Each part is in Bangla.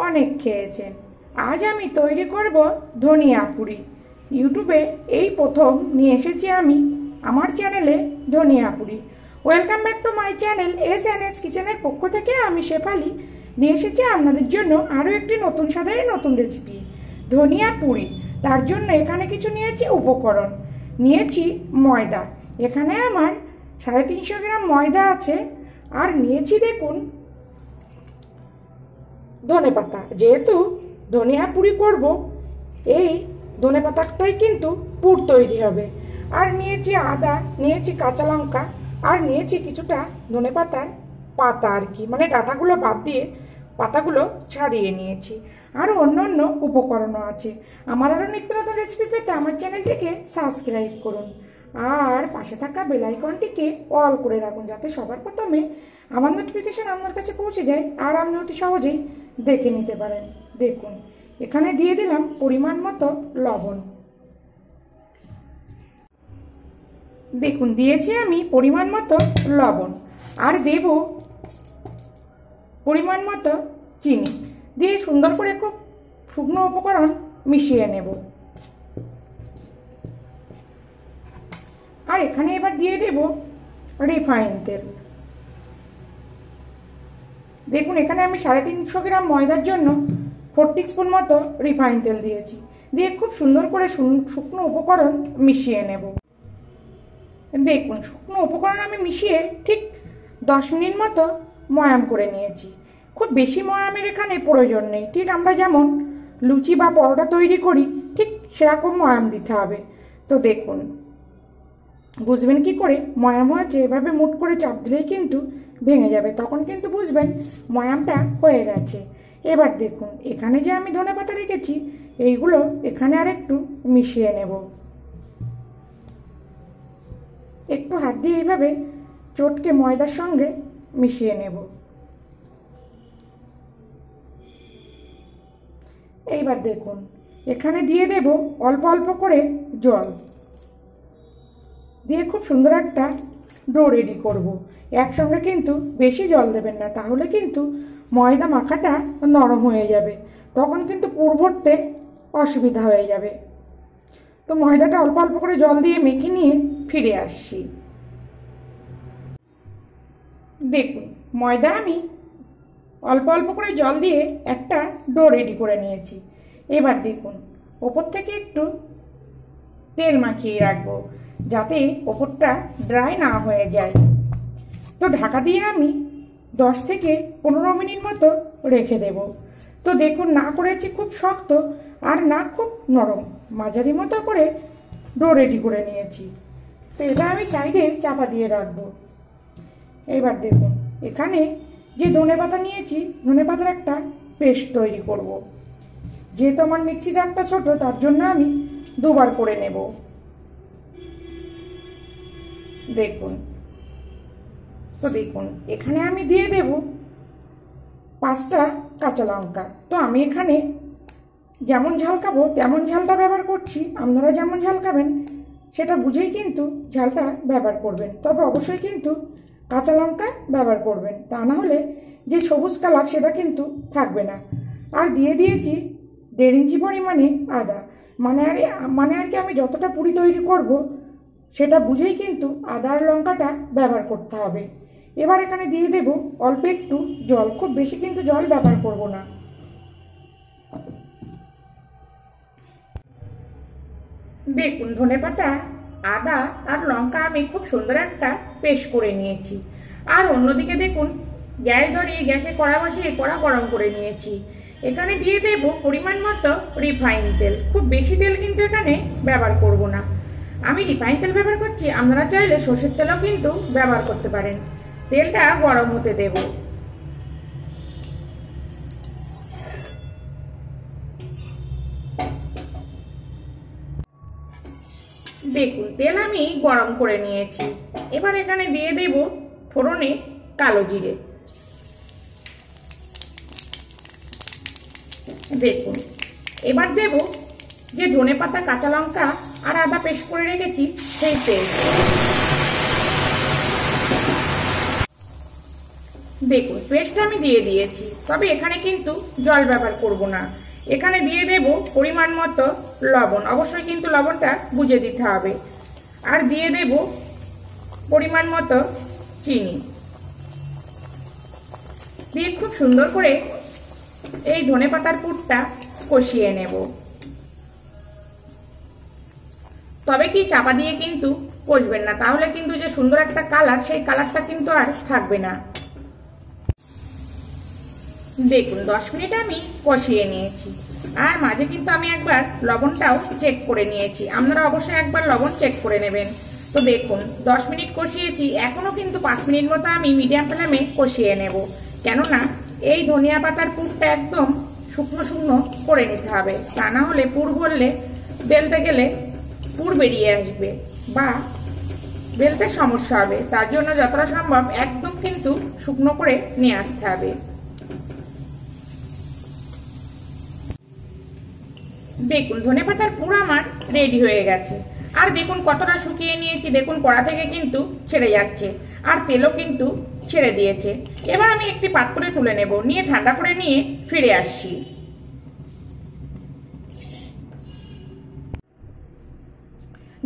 অনেক খেয়েছেন। আজ আমি তৈরি করব ধনিয়া পুরি। ইউটিউবে এই প্রথম নিয়ে এসেছি আমি আমার চ্যানেলে ধনিয়া Puri. Welcome back to my channel S কিচেনের পক্ষ থেকে আমি শেফালি নিয়ে এসেছি আপনাদের জন্য আরও একটি নতুন স্বাদের নতুন রেসিপি, ধনিয়া পুরি। তার জন্য এখানে কিছু নিয়েছি উপকরণ। নিয়েছি ময়দা, এখানে আমার 350 গ্রাম ময়দা আছে। আর নিয়েছি দেখুন ধনেপাতা, যেহেতু ধনিয়া পুরি করব এই ধনেপাতাটাই কিন্তু পুর তৈরি হবে। আর নিয়েছি আদা, নিয়েছি কাঁচা লঙ্কা, আর নিয়েছি কিছুটা ধনেপাতার পাতা, আর কি মানে ডাঁটাগুলো বাদ দিয়ে পাতাগুলো ছাড়িয়ে নিয়েছি। আরও অন্য উপকরণও আছে। আমার আরও নিত্য নতুন রেসিপি পেতে আমার চ্যানেলটিকে সাবস্ক্রাইব করুন আর পাশে থাকা বেল আইকনটিকে অল করে রাখুন, যাতে সবার প্রথমে আমার নোটিফিকেশন আপনার কাছে পৌঁছে যায় আর আপনি অতি সহজেই দেখে নিতে পারেন। দেখুন এখানে দিয়ে দিলাম পরিমাণ মতো লবণ। দেখুন দিয়েছি আমি পরিমাণ মতো লবণ, আর দেব পরিমাণ মতো চিনি। দিয়ে সুন্দর করে খুব শুকনো উপকরণ মিশিয়ে নেব। আর এখানে এবার দিয়ে দেব রিফাইন তেল। দেখুন এখানে আমি 350 গ্রাম ময়দার জন্য 40 স্পুন মতো রিফাইন তেল দিয়েছি। দিয়ে খুব সুন্দর করে শুকনো উপকরণ মিশিয়ে নেব। দেখুন শুকনো উপকরণ আমি মিশিয়ে ঠিক 10 মিনিট মতো ময়াম করে নিয়েছি। খুব বেশি ময়ামের এখানে প্রয়োজন নেই, ঠিক আমরা যেমন লুচি বা পরোটা তৈরি করি ঠিক সেরকম ময়াম দিতে হবে। তো দেখুন বুঝবেন কি করে ময়াম হয়েছে, এভাবে মুট করে চাপ দিলেই কিন্তু ভেঙে যাবে, তখন কিন্তু বুঝবেন ময়ামটা হয়ে গেছে। এবার দেখুন এখানে যে আমি ধনেপাতা রেখেছি এইগুলো এখানে আর একটু মিশিয়ে নেব। একটু হাত দিয়ে এইভাবে চটকে ময়দার সঙ্গে মিশিয়ে নেব। এইবার দেখুন এখানে দিয়ে দেব অল্প অল্প করে জল, দিয়ে খুব সুন্দর একটা ডো রেডি করব। একসঙ্গে কিন্তু বেশি জল দেবেন না, তাহলে কিন্তু ময়দা মাখাটা নরম হয়ে যাবে, তখন কিন্তু পুর ভরতে অসুবিধা হয়ে যাবে। তো ময়দাটা অল্প অল্প করে জল দিয়ে মেখে নিয়ে ফিরে আসছি। দেখুন ময়দা আমি অল্প অল্প করে জল দিয়ে একটা ডো রেডি করে নিয়েছি। এবার দেখুন ওপর থেকে একটু তেল মাখিয়ে রাখবো, যাতে ওপরটা ড্রাই না হয়ে যায়। তো ঢাকা দিয়ে আমি 10 থেকে 15 মিনিট মতো রেখে দেব। তো দেখুন না করেছি খুব শক্ত আর না খুব নরম, মাঝারি মতো করে ডো রেডি করে নিয়েছি। তো এটা আমি সাইডে চাপা দিয়ে রাখবো। এবার দেখুন এখানে যে ধনেপাতা নিয়েছি ধনেপাতার একটা পেস্ট তৈরি করব। যেহেতু আমার মিক্সি জারটা ছোট তার জন্য আমি দুবার করে নেব। দেখুন তো দেখুন এখানে আমি দিয়ে দেব 5টা কাঁচা লঙ্কা। তো আমি এখানে যেমন ঝাল খাবো তেমন ঝালটা ব্যবহার করছি, আপনারা যেমন ঝাল খাবেন সেটা বুঝেই কিন্তু ঝালটা ব্যবহার করবেন। তবে অবশ্যই কিন্তু কাঁচা লঙ্কা ব্যবহার করবেন, তা না হলে যে সবুজ কালার সেটা কিন্তু থাকবে না। আর দিয়ে দিয়েছি 1.5 ইঞ্চি পরিমাণে আদা, মানে আর কি আমি যতটা পুরি তৈরি করব সেটা বুঝেই কিন্তু আদা আর লঙ্কাটা ব্যবহার করতে হবে। এবার এখানে দিয়ে দেব অল্প একটু জল, খুব বেশি কিন্তু জল ব্যবহার করব না। দেখুন ধনেপাতা আদা আর লঙ্কা আমি খুব সুন্দর একটা পেস্ট করে নিয়েছি। আর অন্যদিকে দেখুন গ্যাস ধরিয়ে গ্যাসে কড়া বসিয়ে কড়া গরম করে নিয়েছি। এখানে দিয়ে দেব পরিমাণ মতো রিফাইন তেল। খুব বেশি তেল কিন্তু এখানে ব্যবহার করব না, আমি রিফাইন তেল ব্যবহার করছি, আপনারা চাইলে সর্ষের তেলও কিন্তু ব্যবহার করতে পারেন। তেলটা গরম হতে দেব। দেখুন তেল আমি গরম করে নিয়েছি। এবার এখানে দিয়ে দেব ফোড়নে কালো জিরে। দেখুন এবার দেব যে ধনেপাতা কাঁচা লঙ্কা আর আদা পেস্ট করে রেখেছি সেই পেস্ট। দেখুন পেস্টটা আমি দিয়ে দিয়েছি, তবে এখানে কিন্তু জল ব্যবহার করব না। এখানে দিয়ে দেব পরিমাণ মতো লবণ, অবশ্যই কিন্তু লবণটা বুঝে দিতে হবে। আর দিয়ে দেব পরিমাণ মতো চিনি, দিয়ে খুব সুন্দর করে এই ধনেপাতার পুরটা কষিয়ে নেব। তবে কি চাপা দিয়ে কিন্তু কষবেন না, তাহলে কিন্তু যে সুন্দর একটা কালার, সেই কালারটা কিন্তু আর থাকবে না। দেখুন 10 মিনিট আমি কষিয়ে নিয়েছি, আর মাঝে কিন্তু আমি একবার লবণটাও চেক করে নিয়েছি। আপনারা অবশ্যই একবার লবণ চেক করে নেবেন। তো দেখুন 10 মিনিট কষিয়েছি, এখনো কিন্তু 5 মিনিট মতো আমি মিডিয়াম ফ্লেমে কষিয়ে নেব। কেননা এই ধনিয়া পাতার পুরটা একদম শুকনো শুকনো করে নিতে হবে, তা না হলে পুর ভরলে বেলতে গেলে পুর বেরিয়ে আসবে বা বেলতে সমস্যা হবে। তার জন্য যতটা সম্ভব একদম কিন্তু শুকনো করে নিয়ে আসতে হবে। দেখুন ধনেপাতার পুর আমার রেডি হয়ে গেছে। আর দেখুন কতটা শুকিয়ে নিয়েছি, দেখুন কড়া থেকে কিন্তু ছেড়ে যাচ্ছে, আর তেলও কিন্তু ছেড়ে দিয়েছে। এবার আমি একটি পাত্রে তুলে নেব, নিয়ে ঠান্ডা করে নিয়ে ফিরে আসছি।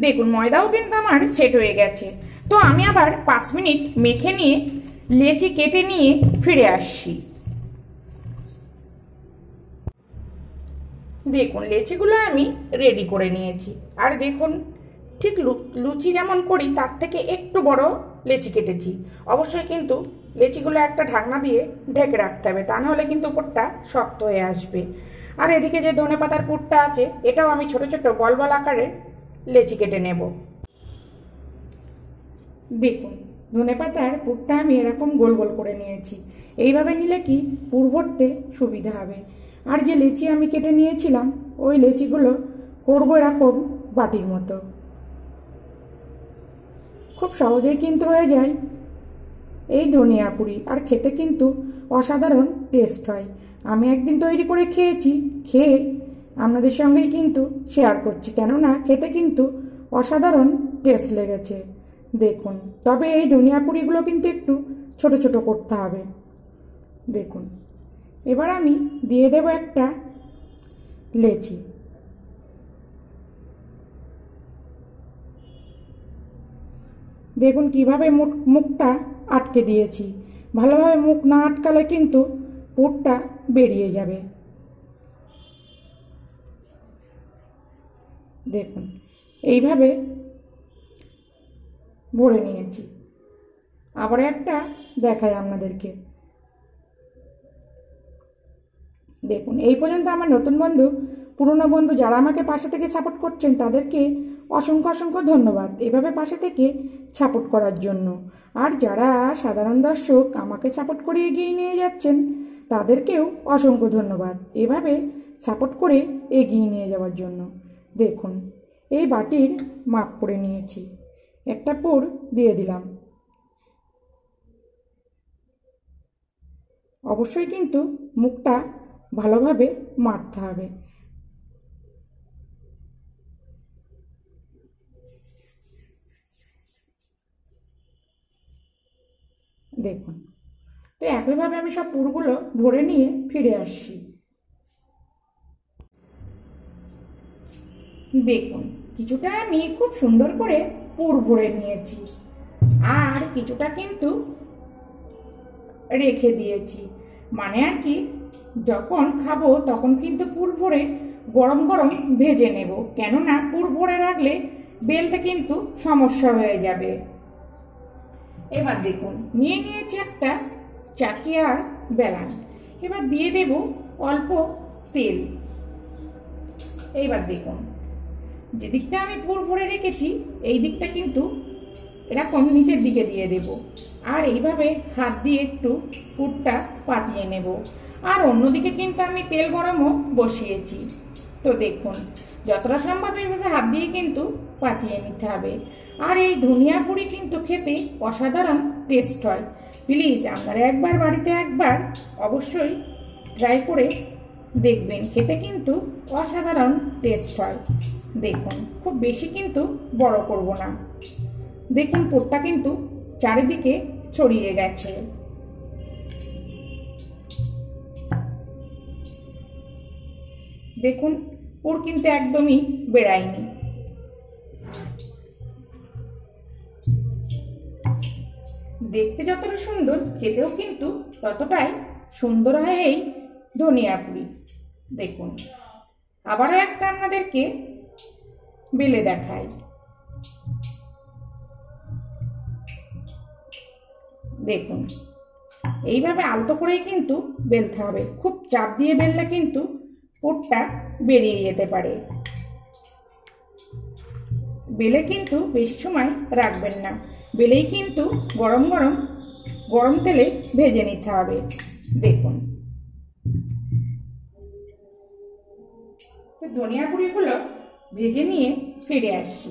দেখুন ময়দাও কিন্তু আমার সেট হয়ে গেছে। তো আমি আবার 5 মিনিট মেখে নিয়ে লেচি কেটে নিয়ে ফিরে আসছি। দেখুন লেচিগুলো আমি রেডি করে নিয়েছি, আর দেখুন ঠিক লুচি যেমন করি তার থেকে একটু বড় লেচি কেটেছি। অবশ্যই কিন্তু লেচিগুলো একটা ঢাকনা দিয়ে ঢেকে রাখতে হবে, তা নাহলে কিন্তু উপরটা শক্ত হয়ে আসবে। আর এদিকে যে ধনেপাতার পুরটা আছে, এটাও আমি ছোট ছোট বল বল আকারের লেচি কেটে নেব। দেখুন ধনেপাতার পুরটা আমি এরকম গোল গোল করে নিয়েছি। এইভাবে নিলে কি পুর ভরতে সুবিধা হবে। আর যে লেচি আমি কেটে নিয়েছিলাম, ওই লেচিগুলো করবো এরকম বাটির মতো। খুব সহজেই কিন্তু হয়ে যায় এই ধনিয়া পুরি, আর খেতে কিন্তু অসাধারণ টেস্ট হয়। আমি একদিন তৈরি করে খেয়েছি, খেয়ে আপনাদের সঙ্গেই কিন্তু শেয়ার করছি, কেননা খেতে কিন্তু অসাধারণ টেস্ট লেগেছে। দেখুন তবে এই ধনিয়া পুরিগুলো কিন্তু একটু ছোট ছোট করতে হবে। দেখুন এবার আমি দিয়ে দেব একটা লেচি। দেখুন কিভাবে মুখটা আটকে দিয়েছি। ভালোভাবে মুখ না আটকালে কিন্তু পুরটা বেরিয়ে যাবে। দেখুন এইভাবে ভরে নিয়েছি। আবার একটা দেখাই আপনাদেরকে। দেখুন এই পর্যন্ত আমার নতুন বন্ধু, পুরনো বন্ধু যারা আমাকে পাশে থেকে সাপোর্ট করছেন, তাদেরকে অসংখ্য অসংখ্য ধন্যবাদ এভাবে পাশে থেকে সাপোর্ট করার জন্য। আর যারা সাধারণ দর্শক আমাকে সাপোর্ট করে এগিয়ে নিয়ে যাচ্ছেন, তাদেরকেও অসংখ্য ধন্যবাদ এভাবে সাপোর্ট করে এগিয়ে নিয়ে যাওয়ার জন্য। দেখুন এই বাটির মাপ করে নিয়েছি, একটা পুর দিয়ে দিলাম। অবশ্যই কিন্তু মুখটা ভালোভাবে মারতে হবে। দেখুন তো একইভাবে আমি সব পুরগুলো ভরে নিয়ে ফিরে আসছি। দেখুন কিছুটা আমি খুব সুন্দর করে পুর ভরে নিয়েছি, আর কিছুটা কিন্তু রেখে দিয়েছি। মানে আর কি যখন খাবো তখন কিন্তু পুর ভরে গরম গরম ভেজে নেব, কেননা পুর ভরে রাখলে বেলতে কিন্তু সমস্যা হয়ে যাবে। এবার দেখুন নিয়ে নিয়েছি একটা চাকি আর বেলান। এবার দিয়ে দেব অল্প তেল। এইবার দেখুন যে দিকটা আমি পুর ভরে রেখেছি, এই দিকটা কিন্তু এরকম নিচের দিকে দিয়ে দেব, আর এইভাবে হাত দিয়ে একটু পুরটা পাতিয়ে নেব। আর অন্যদিকে কিন্তু আমি তেল গরমও বসিয়েছি। তো দেখুন যতটা সম্ভব এইভাবে হাত দিয়ে কিন্তু পাতিয়ে নিতে হবে। আর এই ধনিয়া পুরি কিন্তু খেতে অসাধারণ টেস্ট হয়। প্লিজ আপনারা একবার বাড়িতে একবার অবশ্যই ট্রাই করে দেখবেন, খেতে কিন্তু অসাধারণ টেস্ট হয়। দেখুন খুব বেশি কিন্তু বড় করব না। দেখুন পুরটা কিন্তু চারিদিকে ছড়িয়ে গেছে। দেখুন পুর কিন্তু একদমই বেড়ায়নি। দেখতে যতটা সুন্দর, খেতেও কিন্তু ততটাই সুন্দর হয় এই ধনিয়া পুরি। দেখুন আবারও একটা আপনাদেরকে বেলে দেখাই। দেখুন এইভাবে আলতো করেই কিন্তু বেলতে হবে, খুব চাপ দিয়ে বেললে কিন্তু পুরটা বেরিয়ে যেতে পারে। বেলে কিন্তু বেশি সময় রাখবেন না, বেলেই কিন্তু গরম গরম গরম তেলে ভেজে নিতে হবে। দেখুন তো ধনিয়া পুরিগুলো ভেজে নিয়ে ফিরে আসছি।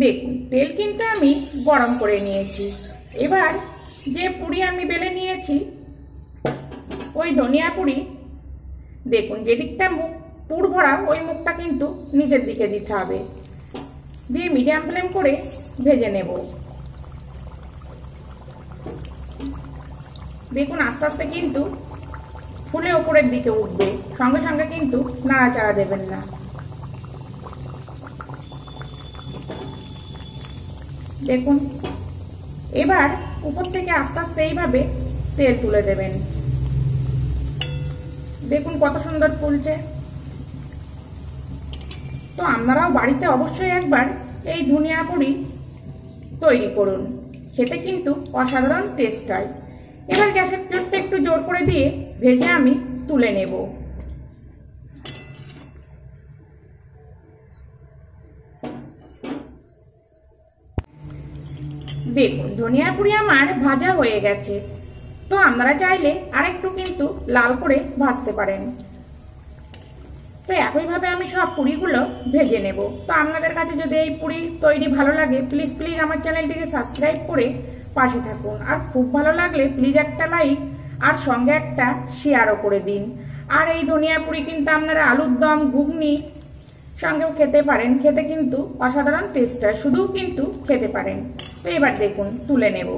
দেখুন তেল কিন্তু আমি গরম করে নিয়েছি। এবার যে পুরি আমি বেলে নিয়েছি ওই ধনিয়া পুরি, দেখুন যেদিকটা মুখ পুর ভরা ওই মুখটা কিন্তু নিচের দিকে দিতে হবে, দিয়ে মিডিয়াম ফ্লেম করে ভেজে নেব। দেখুন আস্তে আস্তে কিন্তু ফুলে ওপরের দিকে উঠবে, সঙ্গে সঙ্গে কিন্তু নাড়াচাড়া দেবেন না। দেখুন এবার উপর থেকে আস্তে আস্তে এইভাবে তেল তুলে দেবেন। দেখুন কত সুন্দর ফুলছে। তো আপনারাও বাড়িতে অবশ্যই একবার এই ধনিয়া পুরি তৈরি করুন, খেতে কিন্তু অসাধারণ টেস্ট হয়। এবার গ্যাসের ফ্লেমটা একটু জোর করে দিয়ে ভেজে আমি তুলে নেব। দেখুন ধনিয়া পুরি আমার ভাজা হয়ে গেছে। তো আপনারা চাইলে আরেকটু কিন্তু লাল করে ভাজতে পারেন। তো একইভাবে আমি সব পুরিগুলো ভেজে নেব। তো আপনাদের কাছে যদি এই পুরি তৈরি ভালো লাগে প্লিজ প্লিজ আমার চ্যানেলটিকে সাবস্ক্রাইব করে পাশে থাকুন, আর খুব ভালো লাগলে প্লিজ একটা লাইক আর সঙ্গে একটা শেয়ারও করে দিন। আর এই ধনিয়া পুরি কিন্তু আপনারা আলুর দম, ঘুগনি সঙ্গেও খেতে পারেন, খেতে কিন্তু অসাধারণ টেস্ট হয়, শুধুও কিন্তু খেতে পারেন। তো এবার দেখুন তুলে নেব।